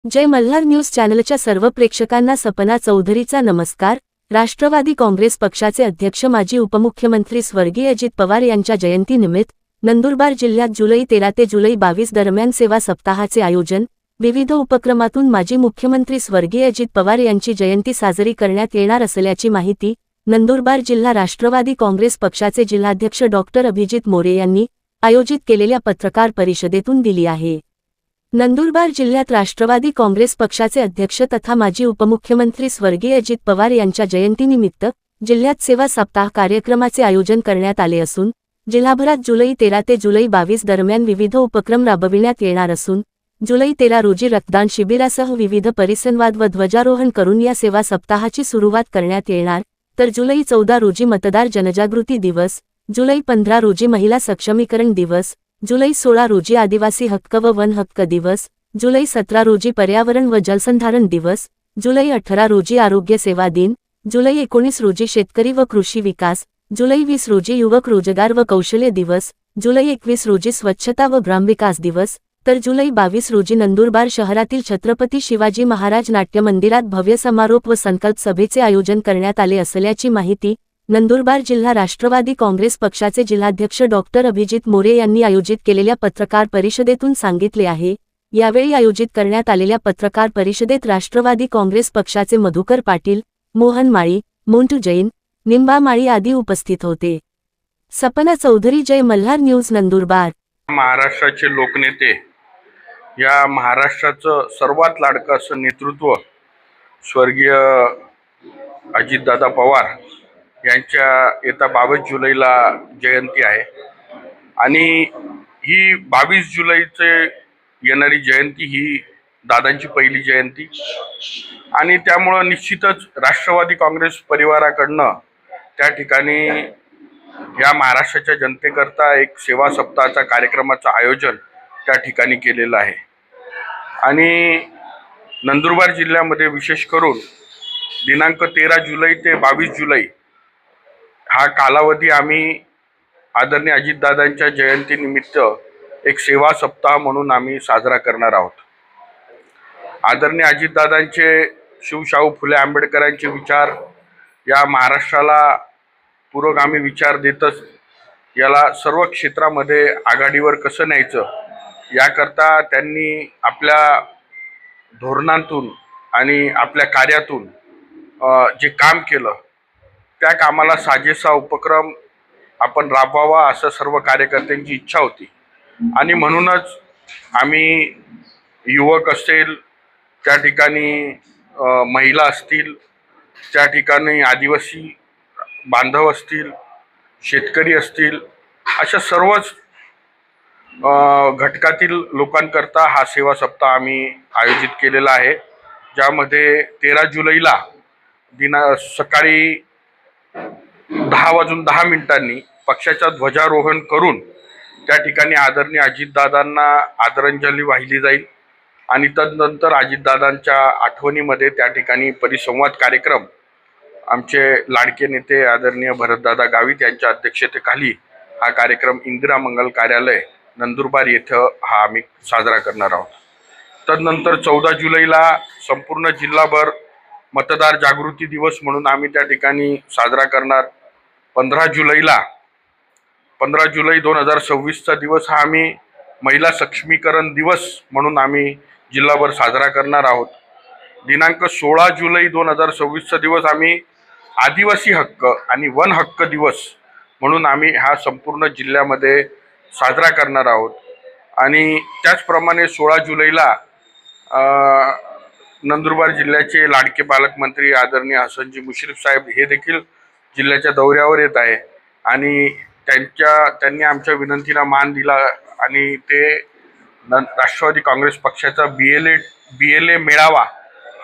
जय Malhar news चॅनलच्या सर्व प्रेक्षकांना सपना चौधरीचा नमस्कार। राष्ट्रवादी काँग्रेस पक्षाचे अध्यक्ष माजी उपमुख्यमंत्री स्वर्गीय अजित पवार यांच्या जयंतीनिमित्त नंदुरबार जिल्ह्यात जुलै 13 ते जुलै 22 दरम्यान सेवा सप्ताहाचे आयोजन। विविध उपक्रमातून माजी मुख्यमंत्री स्वर्गीय अजित पवार यांची जयंती साजरी करण्यात येणार असल्याची माहिती नंदुरबार जिल्हा राष्ट्रवादी काँग्रेस पक्षाचे जिल्हाध्यक्ष डॉक्टर अभिजित मोरे यांनी आयोजित केलेल्या पत्रकार परिषदेतून दिली आहे। नंदुरबार जिल्ह्यात राष्ट्रवादी काँग्रेस पक्षाचे अध्यक्ष तथा माजी उपमुख्यमंत्री स्वर्गीय अजित पवार यांच्या जयंतीनिमित्त जिल्ह्यात सेवा सप्ताह कार्यक्रमाचे आयोजन करण्यात आले असून जिल्हाभरात जुलै 13 ते जुलै 22 दरम्यान विविध उपक्रम राबविण्यात येणार असून जुलै 13 रोजी रक्तदान शिबिरासह विविध परिसंवाद व ध्वजारोहण करून या सेवा सप्ताहाची सुरुवात करण्यात येणार, तर जुलै 14 रोजी मतदार जनजागृती दिवस, जुलै 15 रोजी महिला सक्षमीकरण दिवस, जुलै 16 रोजी आदिवासी हक्क व वन हक्क दिवस, जुलै 17 रोजी पर्यावरण व जलसंधारण दिवस, जुलै 18 रोजी आरोग्य सेवा दिन, जुलै 19 रोजी शेतकरी व कृषी विकास, जुलै 20 रोजी युवक रोजगार व कौशल्य दिवस, जुलै 21 रोजी स्वच्छता व ग्रामविकास दिवस, तर जुलै 22 रोजी नंदुरबार शहरातील छत्रपती शिवाजी महाराज नाट्य मंदिरात भव्य समारोप व संकल्प सभेचे आयोजन करण्यात आले असल्याची माहिती नंदुरबार जिल्हा राष्ट्रवादी काँग्रेस पक्षाचे जिल्हाध्यक्ष डॉक्टर अभिजित मोरे यांनी आयोजित केलेल्या पत्रकार परिषदेतून सांगितले आहे। यावेळी आयोजित करण्यात आलेल्या पत्रकार परिषदेत राष्ट्रवादी काँग्रेस पक्षाचे मधुकर पाटील, मोहन माळी, मोंटू जैन, निंबा माळी आदी उपस्थित होते। सपना चौधरी, जय मल्हार न्यूज, नंदुरबार। महाराष्ट्राचे लोकनेते, या महाराष्ट्राचं सर्वात लाडकं असं नेतृत्व स्वर्गीय अजितदादा पवार यांच्या येत्या 22 जुलैला जयंती आहे आणि ही 22 जुलैचे येणारी जयंती ही दादांची पहिली जयंती आणि त्यामुळं निश्चितच राष्ट्रवादी काँग्रेस परिवाराकडनं त्या ठिकाणी या महाराष्ट्राच्या जनतेकरता एक सेवा सप्ताहाचा कार्यक्रमाचं आयोजन त्या ठिकाणी केलेलं आहे आणि नंदुरबार जिल्ह्यामध्ये विशेष करून दिनांक 13 जुलै ते 22 जुलै हा कालावधी आम्ही आदरणीय अजितदादांच्या जयंतीनिमित्त एक सेवा सप्ताह म्हणून आम्ही साजरा करणार आहोत। आदरणीय अजितदादांचे शिवशाहू फुले आंबेडकरांचे विचार या महाराष्ट्राला पुरोगामी विचार देतच याला सर्व क्षेत्रामध्ये आघाडीवर कसं न्यायचं याकरता त्यांनी आपल्या धोरणांतून आणि आपल्या कार्यातून जे काम केलं त्या कामाला साजेसा उपक्रम आपण राबवावा असं सर्व कार्यकर्त्यांची इच्छा होती आणि म्हणूनच आम्ही युवक असेल, त्या ठिकाणी महिला असतील, त्या ठिकाणी आदिवासी बांधव असतील, शेतकरी असतील, अशा सर्वच घटकातील लोकांकरता हा सेवा सप्ताह आम्ही आयोजित केलेला आहे, ज्यामध्ये 13 जुलैला सकाळी 10:10 पक्षाचा ध्वजारोहण करून त्या ठिकाणी आदरणीय अजितदादांना आदरांजली वाहिली जाईल आणि तदनंतर अजितदादांच्या आठवणीमध्ये त्या ठिकाणी परिसंवाद कार्यक्रम आमचे लाडके नेते आदरणीय भरतदादा गावित यांच्या अध्यक्षतेखाली हा कार्यक्रम इंदिरा मंगल कार्यालय नंदुरबार येथे हा आम्ही साजरा करणार आहोत। तदनंतर 14 जुलैला संपूर्ण जिल्हाभर मतदार जागृती दिवस म्हणून आम्ही त्या ठिकाणी साजरा करणार। 15 जुलै 2026चा दिवस हा आम्ही महिला सक्षमीकरण दिवस म्हणून आम्ही जिल्हाभर साजरा करणार आहोत। दिनांक 16 जुलै 2026चा दिवस आम्ही आदिवासी हक्क आणि वन हक्क दिवस म्हणून आम्ही हा संपूर्ण जिल्ह्यामध्ये साजरा करणार आहोत आणि त्याचप्रमाणे 16 जुलैला नंदुरबार जिल्ह्याचे लाडके पालकमंत्री आदरणीय हसनजी मुश्रीफ साहेब हे देखील जिल्ह्याच्या दौऱ्यावर येत आहे आणि त्यांनी आमच्या विनंतीला मान दिला आणि ते राष्ट्रवादी काँग्रेस पक्षाचा BLA मेळावा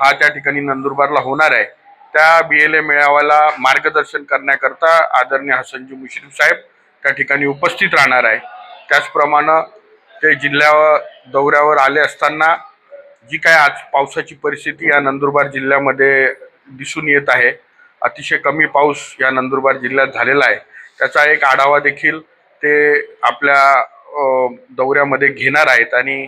हा त्या ठिकाणी नंदुरबारला होणार आहे। त्या BLA मेळाव्याला मार्गदर्शन करण्याकरता आदरणीय हसनजी मुश्रीफ साहेब त्या ठिकाणी उपस्थित राहणार आहे। त्याचप्रमाणे ते जिल्ह्यावर दौऱ्यावर आले असताना जी काय आज पावसाची परिस्थिती या नंदुरबार जिल्ह्यामध्ये दिसून येत आहे, अतिशय कमी पाऊस या नंदुरबार जिल्ह्यात झालेला आहे, त्याचा एक आढावा देखील ते आपल्या दौऱ्यामध्ये घेणार आहेत आणि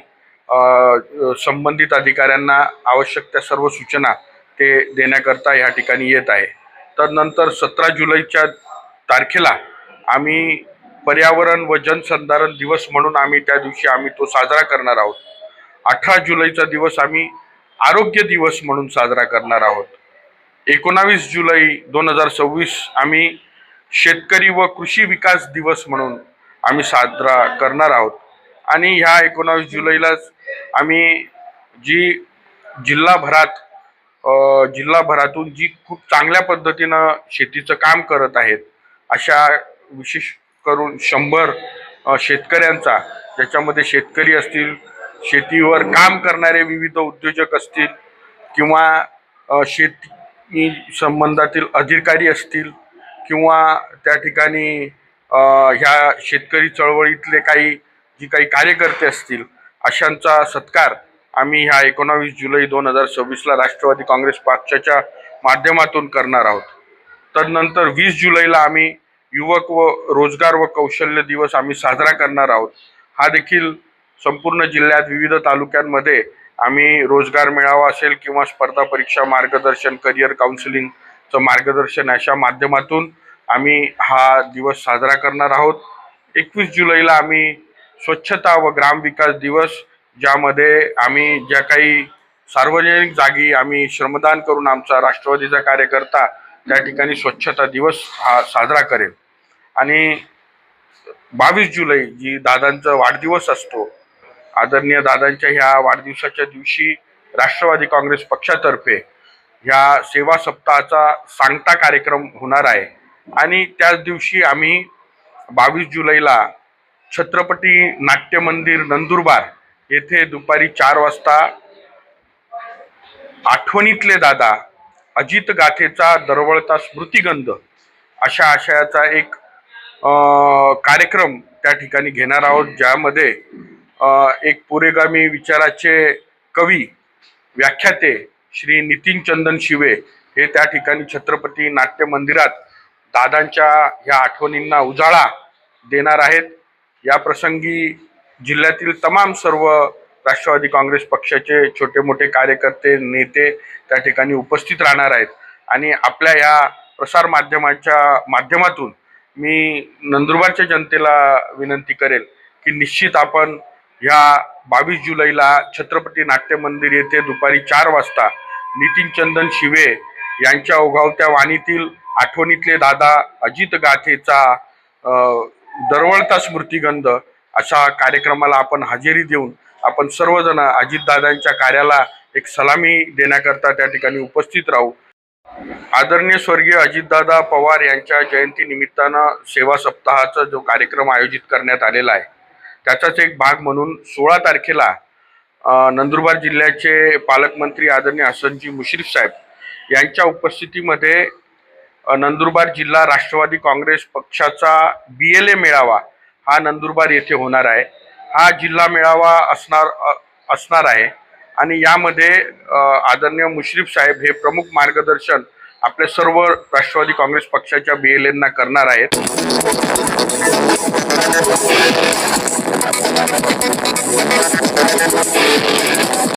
संबंधित अधिकाऱ्यांना आवश्यक त्या सर्व सूचना ते देण्याकरता या ठिकाणी येत आहे. तदनंतर 17 जुलैच्या तारखेला आम्ही पर्यावरण व जनसंधारण दिवस म्हणून त्या दिवशी आम्ही तो साजरा करणार आहोत. 18 जुलैचा दिवस आम्ही आरोग्य दिवस म्हणून साजरा करणार आहोत. 19 जुलै 2026 आम्ही शेतकरी व कृषी विकास दिवस म्हणून आम्ही साजरा करणार आहोत. आणि ह्या 19 जुलैलाच आम्ही जी जिल्हाभरातून जी खूप चांगल्या पद्धतीनं शेतीचं काम करत आहेत अशा विशेष करून 100 शेतकऱ्यांचा, ज्याच्यामध्ये शेतकरी असतील, शेतीवर काम करणारे विविध उद्योजक असतील किंवा शेती संबंधातील अधिकारी असतील किंवा त्या ठिकाणी ह्या शेतकरी चळवळीतले जी काही कार्यकर्ते असतील अशांचा सत्कार आम्ही ह्या 19 जुलै 2026ला राष्ट्रवादी काँग्रेस पक्षाच्या माध्यमातून करणार आहोत. तदनंतर 20 जुलैला आम्ही युवक व रोजगार व कौशल्य दिवस आम्ही साजरा करणार आहोत. हा देखील संपूर्ण जिल्ह्यात विविध तालुक्यांमध्ये आम्ही रोजगार मेळावा असेल किंवा स्पर्धा परीक्षा मार्गदर्शन, करिअर काउन्सिलिंगचं मार्गदर्शन अशा माध्यमातून आम्ही हा दिवस साजरा करणार आहोत. 21 जुलैला आम्ही स्वच्छता व ग्रामविकास दिवस, ज्यामध्ये आम्ही ज्या काही सार्वजनिक जागी आम्ही श्रमदान करून आमचा राष्ट्रवादीचा कार्यकर्ता त्या ठिकाणी स्वच्छता दिवस हा साजरा करेल. आणि 22 जुलै जी दादांचा वाढदिवस असतो, आदरणीय दादांच्या ह्या वाढदिवसाच्या दिवशी राष्ट्रवादी काँग्रेस पक्षातर्फे ह्या सेवा सप्ताहाचा सांगता कार्यक्रम होणार आहे. आणि त्याच दिवशी आम्ही 22 जुलैला छत्रपती नाट्य मंदिर नंदुरबार येथे दुपारी 4 वाजता आठवणीतले दादा अजित गाथेचा दरवळता स्मृतिगंध अशा आशयाचा एक कार्यक्रम त्या ठिकाणी घेणार आहोत, ज्यामध्ये एक पुरेगामी विचाराचे कवी, व्याख्याते श्री नितीन चंदन शिवे हे त्या ठिकाणी छत्रपती नाट्य मंदिरात दादांच्या ह्या आठवणींना उजाळा देणार आहेत. या प्रसंगी जिल्ह्यातील तमाम सर्व राष्ट्रवादी काँग्रेस पक्षाचे छोटे मोठे कार्यकर्ते, नेते त्या ठिकाणी उपस्थित राहणार आहेत. आणि आपल्या या प्रसार माध्यमाच्या माध्यमातून मी नंदुरबारच्या जनतेला विनंती करेल की निश्चित आपण ह्या 22 जुलैला छत्रपती नाट्य मंदिर येथे दुपारी 4 वाजता नितीन चंदन शिवे यांच्या ओघावत्या वाणीतील आठवणीतले दादा अजित गाथेचा दरवळता स्मृतिगंध अशा कार्यक्रमाला आपण हजेरी देऊन आपण सर्वजण अजितदादांच्या कार्याला एक सलामी देण्याकरता त्या ठिकाणी उपस्थित राहू. आदरणीय स्वर्गीय अजितदादा पवार यांच्या जयंती निमित्तानं सेवा सप्ताहाचा जो कार्यक्रम आयोजित करण्यात आलेला आहे त्याचाच एक भाग म्हणून 16 तारखेला नंदुरबार जिल्ह्याचे पालकमंत्री आदरणीय हसनजी मुश्रीफ साहेब यांच्या उपस्थितीमध्ये नंदुरबार जिल्हा राष्ट्रवादी काँग्रेस पक्षाचा BLA मेळावा हा नंदुरबार येथे होणार आहे. हा जिल्हा मेळावा असणार आहे आणि यामध्ये आदरणीय मुश्रीफ साहेब हे प्रमुख मार्गदर्शन आपल्या सर्व राष्ट्रवादी काँग्रेस पक्षाच्या BLAंना करणार आहेत.